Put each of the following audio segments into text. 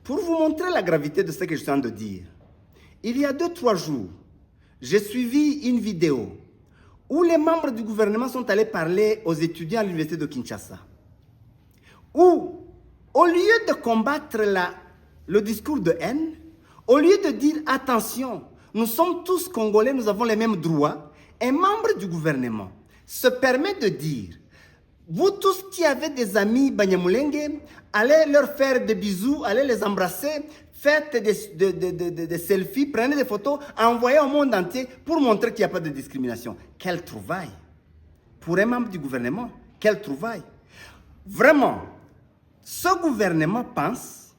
Pour vous montrer la gravité de ce que je suis en train de dire, il y a 2-3 jours, j'ai suivi une vidéo où les membres du gouvernement sont allés parler aux étudiants à l'université de Kinshasa. Où, au lieu de combattre le discours de haine, au lieu de dire attention, nous sommes tous Congolais, nous avons les mêmes droits, un membre du gouvernement se permet de dire, vous tous qui avez des amis Banyamulenge, allez leur faire des bisous, allez les embrasser, faites des selfies, prenez des photos, envoyez au monde entier pour montrer qu'il n'y a pas de discrimination. Quelle trouvaille! Pour un membre du gouvernement, quelle trouvaille! Vraiment, ce gouvernement pense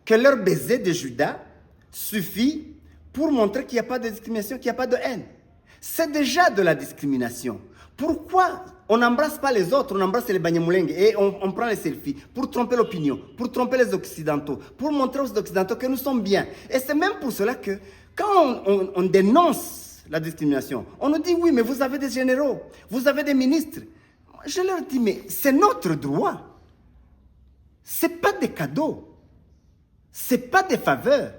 que leur baiser de Judas suffit pour montrer qu'il n'y a pas de discrimination, qu'il n'y a pas de haine. C'est déjà de la discrimination. Pourquoi on n'embrasse pas les autres, on embrasse les Banyamulenge et on prend les selfies pour tromper l'opinion, pour tromper les Occidentaux, pour montrer aux Occidentaux que nous sommes bien. Et c'est même pour cela que quand on dénonce la discrimination, on nous dit oui, mais vous avez des généraux, vous avez des ministres. Je leur dis, mais c'est notre droit. Ce n'est pas des cadeaux, ce n'est pas des faveurs.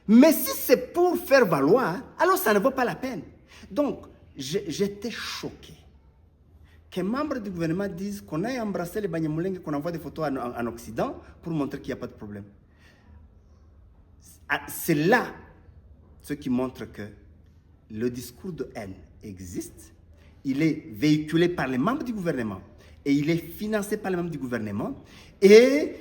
Mais si c'est pour faire valoir, alors ça ne vaut pas la peine. Donc, j'étais choqué qu'un membre du gouvernement dise qu'on a embrassé les Banyamulenge, qu'on envoie des photos en Occident pour montrer qu'il n'y a pas de problème. C'est là ce qui montre que le discours de haine existe, il est véhiculé par les membres du gouvernement et il est financé par les membres du gouvernement et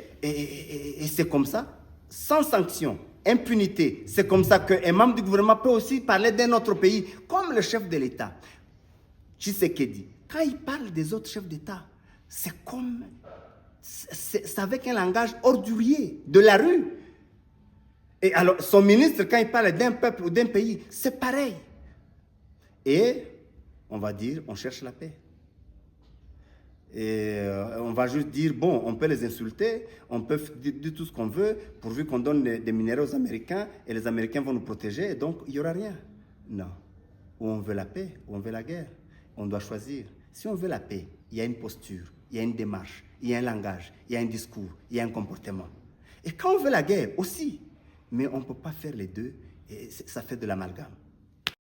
c'est comme ça, sans sanction, impunité. C'est comme ça qu'un membre du gouvernement peut aussi parler d'un autre pays, comme le chef de l'État, Tshisekedi. Quand il parle des autres chefs d'État, c'est avec un langage ordurier, de la rue. Et alors, son ministre, quand il parle d'un peuple ou d'un pays, c'est pareil. Et on va dire, on cherche la paix. Et on va juste dire, bon, on peut les insulter, on peut dire tout ce qu'on veut, pourvu qu'on donne des minéraux aux Américains, et les Américains vont nous protéger, et donc il n'y aura rien. Non. Ou on veut la paix, ou on veut la guerre. On doit choisir. Si on veut la paix, il y a une posture, il y a une démarche, il y a un langage, il y a un discours, il y a un comportement. Et quand on veut la guerre aussi, mais on ne peut pas faire les deux, et ça fait de l'amalgame.